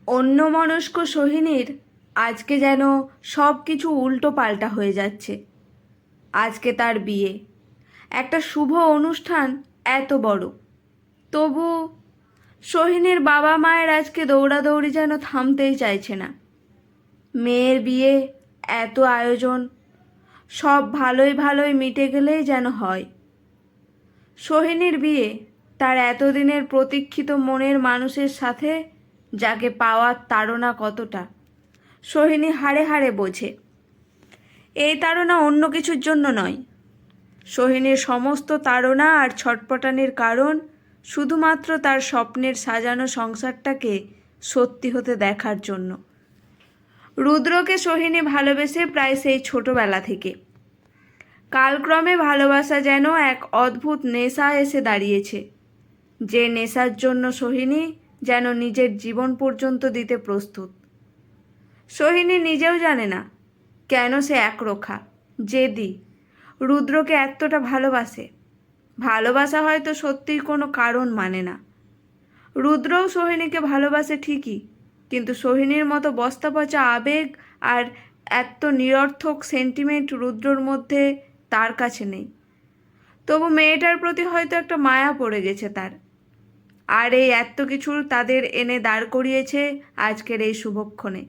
অন্যমনস্ক সোহিনীর আজকে যেন সব কিছু উল্টো পাল্টা হয়ে যাচ্ছে। আজকে তার বিয়ে, একটা শুভ অনুষ্ঠান, এত বড়। তবু সোহিনীর বাবা মায়ের আজকে দৌড়াদৌড়ি যেন থামতেই চাইছে না। মেয়ের বিয়ে, এত আয়োজন, সব ভালোই ভালোই মিটে গেলেই যেন হয়। সোহিনীর বিয়ে, তার এতদিনের প্রতীক্ষিত মনের মানুষের সাথে, যাকে পাওয়ার তাড়না কতটা সোহিনী হাড়ে হাড়ে বোঝে। এই তাড়না অন্য কিছুর জন্য নয়। সোহিনীর সমস্ত তাড়না আর ছটপটানির কারণ শুধুমাত্র তার স্বপ্নের সাজানো সংসারটাকে সত্যি হতে দেখার জন্য। রুদ্রকে সোহিনী ভালোবেসে প্রায় সেই ছোটবেলা থেকে। কালক্রমে ভালোবাসা যেন এক অদ্ভুত নেশা এসে দাঁড়িয়েছে, যে নেশার জন্য সোহিনী যেন নিজের জীবন পর্যন্ত দিতে প্রস্তুত। সোহিনী নিজেও জানে না কেন সে একরোখা, জেদি, রুদ্রকে এতটা ভালোবাসে। ভালোবাসা হয়তো সত্যিই কোনো কারণ মানে না। রুদ্রও সোহিনীকে ভালোবাসে ঠিকই, কিন্তু সোহিনীর মতো বস্তাপচা আবেগ আর এত নিরর্থক সেন্টিমেন্ট রুদ্রর মধ্যে তার কাছে নেই। তবু মেয়েটার প্রতি হয়তো একটা মায়া পড়ে গেছে তার। আর এই এত কিছু তাদের এনে দাঁড় করিয়েছে আজকের এই শুভক্ষণে।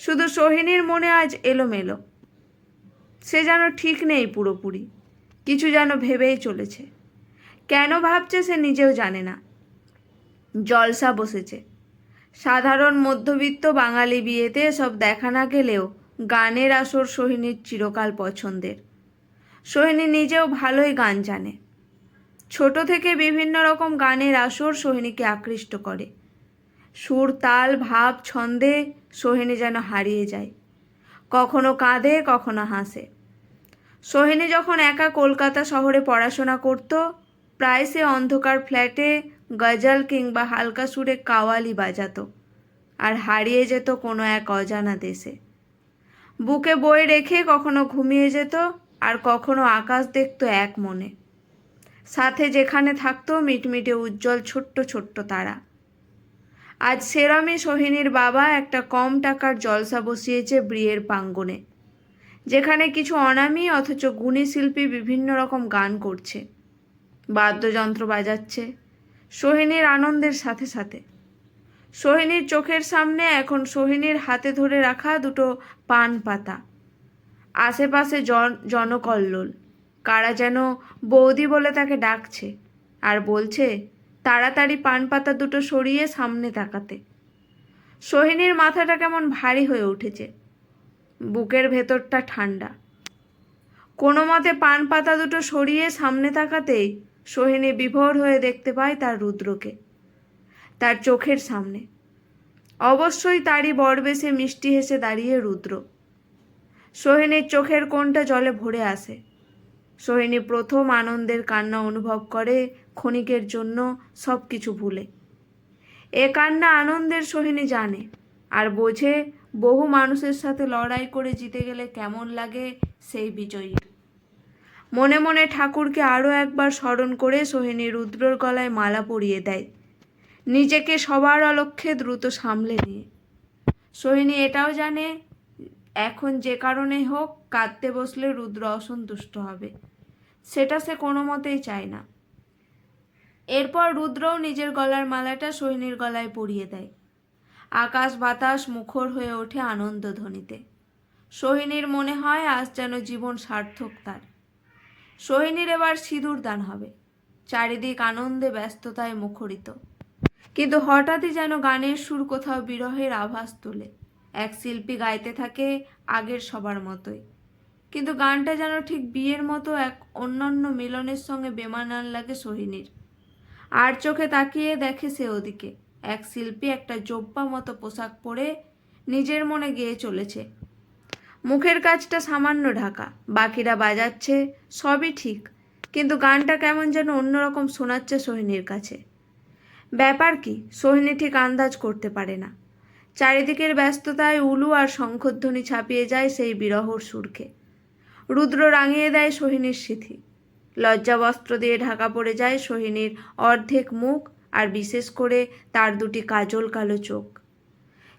শুধু সোহিনীর মনে আজ এলোমেলো। সে যেন ঠিক নেই পুরোপুরি, কিছু যেন ভেবেই চলেছে। কেন ভাবছে সে নিজেও জানে না। জলসা বসেছে। সাধারণ মধ্যবিত্ত বাঙালি বিয়েতে সব দেখা না গেলেও গানের আসর সোহিনীর চিরকাল পছন্দের। সোহিনী নিজেও ভালোই গান জানে। ছোট থেকে বিভিন্ন রকম গানের আসর সোহিনীকে আকৃষ্ট করে। সুর, তাল, ভাব, ছন্দে সোহিনী যেন হারিয়ে যায়। কখনো কাঁদে, কখনো হাসে। সোহিনী যখন একা কলকাতা শহরে পড়াশোনা করত, প্রায় সে অন্ধকার ফ্ল্যাটে গজল কিংবা হালকা সুরে কাওয়ালি বাজাতো আর হারিয়ে যেত কোনো এক অজানা দেশে। বুকে বই রেখে কখনো ঘুমিয়ে যেত, আর কখনো আকাশ দেখতো এক মনে। সাথে যেখানে থাকতো মিটমিটে উজ্জ্বল ছোট্ট ছোট্ট তারা। আজ সেরমই সোহিনীর বাবা একটা কম টাকার জলসা বসিয়েছে বিয়ের প্রাঙ্গণে, যেখানে কিছু অনামী অথচ গুণী শিল্পী বিভিন্ন রকম গান করছে, বাদ্যযন্ত্র বাজাচ্ছে সোহিনীর আনন্দের সাথে সাথে। সোহিনীর চোখের সামনে এখন সোহিনীর হাতে ধরে রাখা দুটো পান পাতা। আশেপাশে জনকল্লোল। কারা যেন বৌদি বলে তাকে ডাকছে আর বলছে তাড়াতাড়ি পান পাতা দুটো সরিয়ে সামনে তাকাতে। সোহিনীর মাথাটা কেমন ভারী হয়ে উঠেছে, বুকের ভেতরটা ঠান্ডা। কোনো মতে পান পাতা দুটো সরিয়ে সামনে তাকাতেই সোহিনী বিভোর হয়ে দেখতে পায় তার রুদ্রকে, তার চোখের সামনে। অবশ্যই তারই বরবেশে মিষ্টি হেসে দাঁড়িয়ে রুদ্র। সোহিনীর চোখের কোণটা জলে ভরে আসে। সোহিনী প্রথম আনন্দের কান্না অনুভব করে ক্ষণিকের জন্য, সব কিছু ভুলে। এ কান্না আনন্দের সোহিনী জানে আর বোঝে বহু মানুষের সাথে লড়াই করে জিতে গেলে কেমন লাগে সেই বিজয়ীর। মনে মনে ঠাকুরকে আরও একবার স্মরণ করে সোহিনী রুদ্রর গলায় মালা পরিয়ে দেয়, নিজেকে সবার অলক্ষ্যে দ্রুত সামলে নিয়ে। সোহিনী এটাও জানে এখন যে কারণেই হোক কাঁদতে বসলে রুদ্র অসন্তুষ্ট হবে, সেটা সে কোনো মতেই চায় না। এরপর রুদ্রও নিজের গলার মালাটা সোহিনীর গলায় পরিয়ে দেয়। আকাশ বাতাস মুখর হয়ে ওঠে আনন্দধ্বনিতে। সোহিনীর মনে হয় আজ যেন জীবন সার্থক তার। সোহিনীর এবার সিঁদুর দান হবে। চারিদিক আনন্দে ব্যস্ততায় মুখরিত। কিন্তু হঠাৎই যেন গানের সুর কোথাও বিরহের আভাস তোলে। এক শিল্পী গাইতে থাকে আগের সবার মতোই, কিন্তু গানটা যেন ঠিক বিয়ের মতো এক অন্যান্য মিলনের সঙ্গে বেমানান লাগে সোহিনীর। আর চোখে তাকিয়ে দেখে সে ওদিকে এক শিল্পী একটা জোব্বা মতো পোশাক পরে নিজের মনে গেয়ে চলেছে। মুখের কাজটা সামান্য ঢাকা, বাকিরা বাজাচ্ছে, সবই ঠিক, কিন্তু গানটা কেমন যেন অন্যরকম শোনাচ্ছে সোহিনীর কাছে। ব্যাপার কি সোহিনী ঠিক আন্দাজ করতে পারে না। চারিদিকের ব্যস্ততায় উলু আর শঙ্খধ্বনি ছাপিয়ে যায় সেই বিরহর সুরকে। রুদ্র রাঙিয়ে দেয় সোহিনীর সিঁথি। লজ্জাবস্ত্র দিয়ে ঢাকা পড়ে যায় সোহিনীর অর্ধেক মুখ আর বিশেষ করে তার দুটি কাজল কালো চোখ।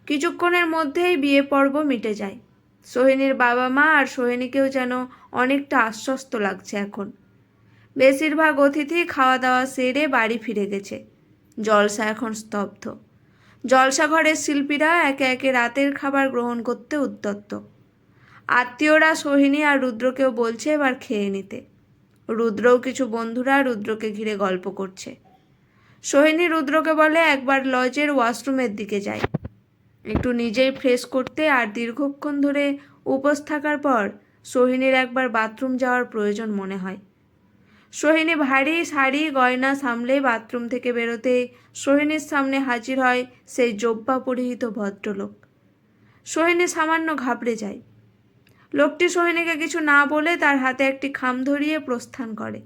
কিছুক্ষণের মধ্যেই বিয়ে পর্ব মিটে যায়। সোহিনীর বাবা মা আর সোহিনীকেও যেন অনেকটা আশ্বস্ত লাগছে এখন। বেশিরভাগ অতিথি খাওয়া দাওয়া সেরে বাড়ি ফিরে গেছে। জলসা এখন স্তব্ধ। জলসা ঘরের শিল্পীরা একে একে রাতের খাবার গ্রহণ করতে উদ্যত। আত্মীয়রা সোহিনী আর রুদ্রকেও বলছে এবার খেয়ে নিতে। রুদ্রও কিছু বন্ধুরা রুদ্রকে ঘিরে গল্প করছে। সোহিনী রুদ্রকে বলে একবার লজের ওয়াশরুমের দিকে যায়, একটু নিজেই ফ্রেশ করতে। আর দীর্ঘক্ষণ ধরে উপোস থাকার পর সোহিনীর একবার বাথরুম যাওয়ার প্রয়োজন মনে হয়। সোহিনী ভারী শাড়ি গয়না সামলে বাথরুম থেকে বেরোতেই সোহিনীর সামনে হাজির হয় সেই জব্বা পরিহিত ভদ্রলোক। সোহিনী সামান্য ঘাবড়ে যায়। লোকটি সোহিনীকে কিছু না বলে তার হাতে একটি খাম ধরিয়ে প্রস্থান করে।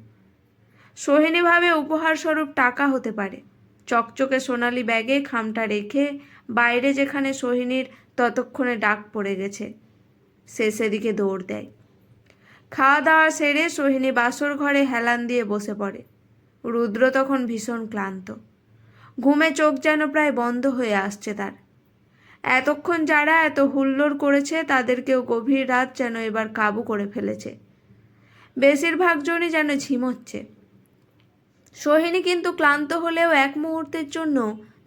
সোহিনী ভাবে উপহারস্বরূপ টাকা হতে পারে। চকচকে সোনালি ব্যাগে খামটা রেখে বাইরে যেখানে সোহিনীর ততক্ষণে ডাক পড়ে গেছে, সে সেদিকে দৌড় দেয়। খাওয়া দাওয়া সেরে সোহিনী বাসর ঘরে হেলান দিয়ে বসে পড়ে। রুদ্র তখন ভীষণ ক্লান্ত। ঘুমে চোখ যেন প্রায় বন্ধ হয়ে আসছে তার। এতক্ষণ যারা এত হুল্লোড় করেছে তাদেরকেও গভীর রাত যেন এবার কাবু করে ফেলেছে। বেশিরভাগ জনই যেন ঝিমোচ্ছে। সোহিনী কিন্তু ক্লান্ত হলেও এক মুহূর্তের জন্য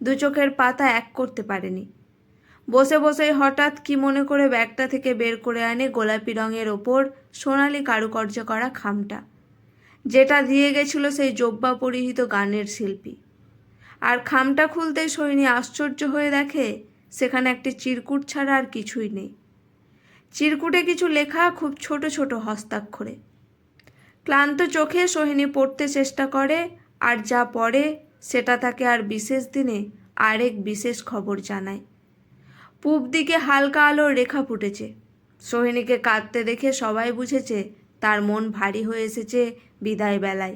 দু চোখের পাতা এক করতে পারেনি। বসে বসেই হঠাৎ কি মনে করে ব্যাগটা থেকে বের করে আনে গোলাপি রঙের ওপর সোনালি কারুকার্য করা খামটা, যেটা দিয়ে গেছিল সেই জব্বা পরিহিত গানের শিল্পী। আর খামটা খুলতেই সোহিনী আশ্চর্য হয়ে দেখে সেখানে একটি চিরকুট ছাড়া আর কিছুই নেই। চিরকুটে কিছু লেখা খুব ছোট ছোট হস্তাক্ষরে। ক্লান্ত চোখে সোহিনী পড়তে চেষ্টা করে, আর যা পড়ে সেটা তাকে আর বিশেষ দিনে আরেক বিশেষ খবর জানায়। পূব দিকে হালকা আলোর রেখা ফুটেছে। সোহিনীকে কাঁদতে দেখে সবাই বুঝেছে তার মন ভারী হয়ে এসেছে বিদায় বেলায়।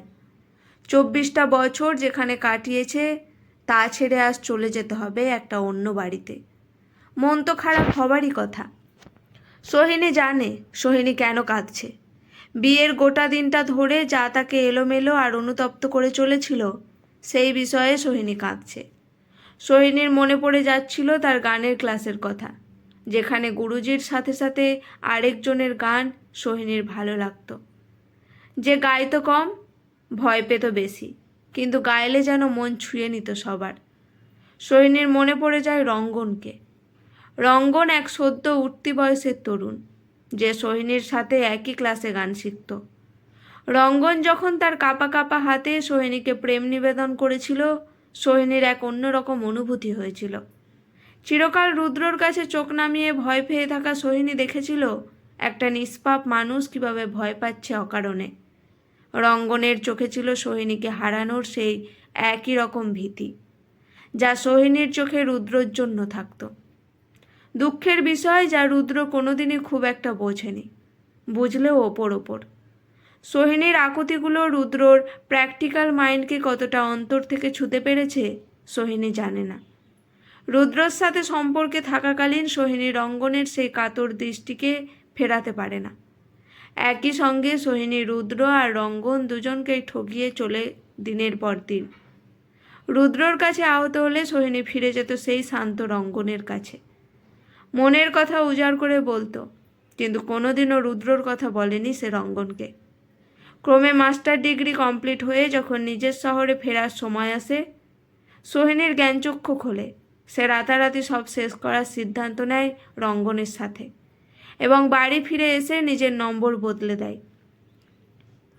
24টা বছর যেখানে কাটিয়েছে তা ছেড়ে আজ চলে যেতে হবে একটা অন্য বাড়িতে। মন তো খারাপ হবারই কথা। সোহিনী জানে সোহিনী কেন কাঁদছে। বিয়ের গোটা দিনটা ধরে যা তাকে এলোমেলো আর অনুতপ্ত করে চলেছিল সেই বিষয়ে সোহিনী কাঁদছে। সোহিনীর মনে পড়ে যাচ্ছিল তার গানের ক্লাসের কথা, যেখানে গুরুজির সাথে সাথে আরেকজনের গান সোহিনীর ভালো লাগতো। যে গাইতো কম, ভয় পেত বেশি, কিন্তু গাইলে যেন মন ছুঁয়ে নিত সবার। সোহিনীর মনে পড়ে যায় রঙ্গনকে। রঙ্গন এক সদ্য উঠতি বয়সের তরুণ, যে সোহিনীর সাথে একই ক্লাসে গান শিখত। রঙ্গন যখন তার কাঁপা কাঁপা হাতে সোহিনীকে প্রেম নিবেদন করেছিল, সোহিনীর এক অন্যরকম অনুভূতি হয়েছিল। চিরকাল রুদ্রর কাছে চোখ নামিয়ে ভয় পেয়ে থাকা সোহিনী দেখেছিল একটা নিষ্পাপ মানুষ কিভাবে ভয় পাচ্ছে অকারণে। রঙ্গনের চোখে ছিল সোহিনীকে হারানোর সেই একই রকম ভীতি, যা সোহিনীর চোখে রুদ্রর জন্য থাকত। দুঃখের বিষয় যা রুদ্র কোনোদিনই খুব একটা বোঝেনি, বুঝলেও ওপর ওপর। সোহিনীর আকুতিগুলো রুদ্রর প্র্যাকটিক্যাল মাইন্ডকে কতটা অন্তর থেকে ছুঁতে পেরেছে সোহিনী জানে না। রুদ্রর সাথে সম্পর্কে থাকাকালীন সোহিনী রঙ্গনের সেই কাতর দৃষ্টিকে ফেরাতে পারে না। একই সঙ্গে সোহিনী রুদ্র আর রঙ্গন দুজনকেই ঠকিয়ে চলে দিনের পর দিন। রুদ্রর কাছে আহত হলে সোহিনী ফিরে যেত সেই শান্ত রঙ্গনের কাছে। মনের কথা উজাড় করে বলতো, কিন্তু কোনোদিনও রুদ্রর কথা বলেনি সে রঙ্গনকে। ক্রমে মাস্টার ডিগ্রি কমপ্লিট হয়ে যখন নিজের শহরে ফেরার সময় আসে, সোহিনীর জ্ঞানচক্ষু খোলে। সে রাতারাতি সব শেষ করার সিদ্ধান্ত নেয় রঙ্গনের সাথে, এবং বাড়ি ফিরে এসে নিজের নম্বর বদলে দেয়।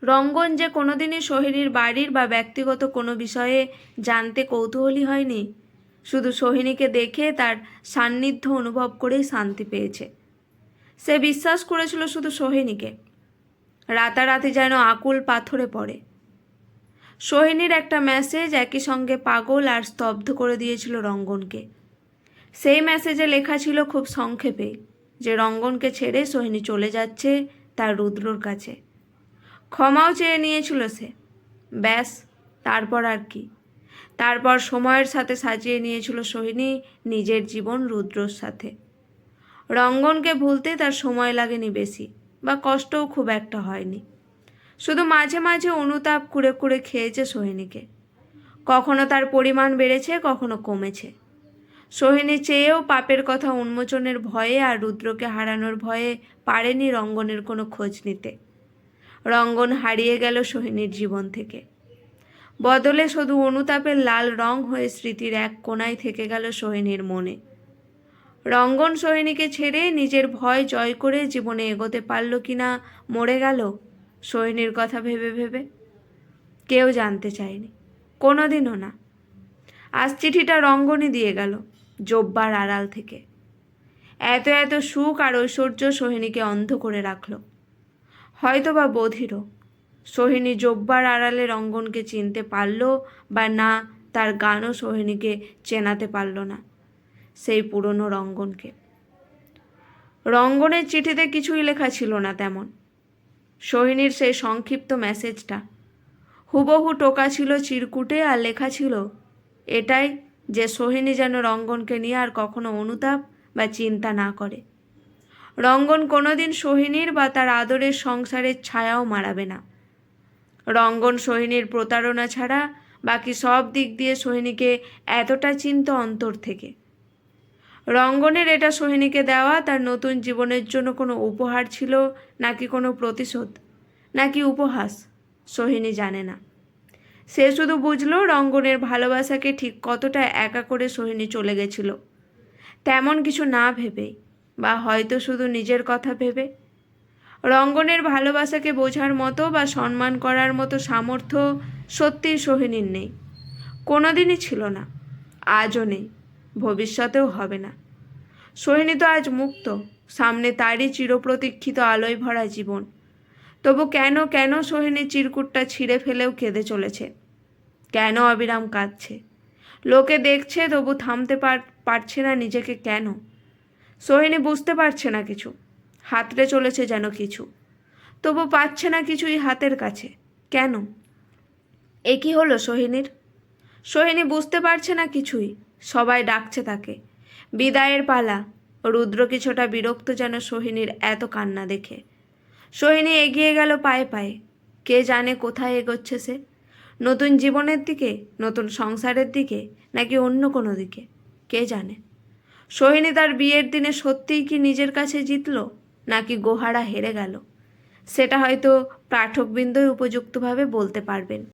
রঙ্গন যে কোনোদিনই সোহিনীর বাড়ির বা ব্যক্তিগত কোনো বিষয়ে জানতে কৌতূহলী হয়নি, শুধু সোহিনীকে দেখে তার সান্নিধ্য অনুভব করেই শান্তি পেয়েছে। সে বিশ্বাস করেছিল শুধু সোহিনীকে। রাতারাতি যেন আকুল পাথরে পড়ে। সোহিনীর একটা মেসেজ একই সঙ্গে পাগল আর স্তব্ধ করে দিয়েছিল রঙ্গনকে। সেই মেসেজে লেখা ছিল খুব সংক্ষেপে যে রঙ্গনকে ছেড়ে সোহিনী চলে যাচ্ছে তার রুদ্রর কাছে। ক্ষমাও চেয়ে নিয়েছিল সে। ব্যাস, তারপর আর কি? তারপর সময়ের সাথে সাজিয়ে নিয়েছিল সোহিনী নিজের জীবন রুদ্রর সাথে। রঙ্গনকে ভুলতে তার সময় লাগেনি বেশি, বা কষ্টও খুব একটা হয়নি। শুধু মাঝে মাঝে অনুতাপ কুড়ে কুড়ে খেয়েছে সোহিনীকে। কখনো তার পরিমাণ বেড়েছে, কখনো কমেছে। সোহিনী চেয়েও পাপের কথা উন্মোচনের ভয়ে আর রুদ্রকে হারানোর ভয়ে পারেনি রঙ্গনের কোনো খোঁজ নিতে। রঙ্গন হারিয়ে গেল সোহিনীর জীবন থেকে। বদলে শুধু অনুতাপের লাল রং হয়ে স্মৃতির এক কোণায় থেকে গেল সোহিনীর মনে। রঙ্গন সোহিনীকে ছেড়ে নিজের ভয় জয় করে জীবনে এগোতে পারল কিনা মরে গেল সোহিনীর কথা ভেবে ভেবে? কেউ জানতে চায়নি, কোনোদিনও না। আজ চিঠিটা রঙ্গনই দিয়ে গেল জব্বার আড়াল থেকে। এত এত সুখ আর ঐশ্বর্য সোহিনীকে অন্ধ করে রাখল। হয়তোবা বধিরও। সোহিনী জব্বার আড়ালে রঙ্গনকে চিনতে পারল বা না, তার গানও সোহিনীকে চেনাতে পারল না সেই পুরনো রঙ্গনকে। রঙ্গনের চিঠিতে কিছুই লেখা ছিল না তেমন। সোহিনীর সেই সংক্ষিপ্ত মেসেজটা হুবহু টোকা ছিল চিরকুটে, আর লেখা ছিল এটাই যে সোহিনী যেন রঙ্গনকে নিয়ে আর কখনো অনুতাপ বা চিন্তা না করে। রঙ্গন কোনোদিন সোহিনীর বা তার আদরের সংসারের ছায়াও মারাবে না। রঙ্গন সোহিনীর প্রতারণা ছাড়া বাকি সব দিক দিয়ে সোহিনীকে এতটা চিনত অন্তর থেকে। রঙ্গনের এটা সোহিনীকে দেওয়া তার নতুন জীবনের জন্য কোনো উপহার ছিল নাকি কোনো প্রতিশোধ নাকি উপহাস, সোহিনী জানে না। সে শুধু বুঝল রঙ্গনের ভালোবাসাকে ঠিক কতটা একা করে সোহিনী চলে গেছিল, তেমন কিছু না ভেবে, বা হয়তো শুধু নিজের কথা ভেবে। রঙ্গনের ভালোবাসাকে বোঝার মতো বা সম্মান করার মতো সামর্থ্য সত্যিই সোহিনীর নেই, কোনোদিনই ছিল না, আজও নেই, ভবিষ্যতেও হবে না। সোহিনী তো আজ মুক্ত, সামনে তারই চিরপ্রতীক্ষিত আলোয় ভরা জীবন। তবু কেন কেন সোহিনী চিরকুটটা ছিঁড়ে ফেলেও কেঁদে চলেছে? কেন অবিরাম কাঁদছে? লোকে দেখছে তবু থামতে পারছে না নিজেকে কেন? সোহিনী বুঝতে পারছে না কিছু, হাতড়ে চলেছে যেন কিছু, তবু পাচ্ছে না কিছুই হাতের কাছে। কেন? এ কি হলো সোহিনীর? সোহিনী বুঝতে পারছে না কিছুই। সবাই ডাকছে তাকে, বিদায়ের পালা। রুদ্র কিছুটা বিরক্ত যেন সোহিনীর এত কান্না দেখে। সোহিনী এগিয়ে গেল পায়ে পায়ে। কে জানে কোথায় এগোচ্ছে সে? নতুন জীবনের দিকে, নতুন সংসারের দিকে, নাকি অন্য কোনো দিকে? কে জানে। সোহিনী তার বিয়ের দিনে সত্যিই কি নিজের কাছে জিতল, নাকি গোহারা হেরে গেল? সেটা হয়তো পাঠকবৃন্দই উপযুক্তভাবে বলতে পারবেন।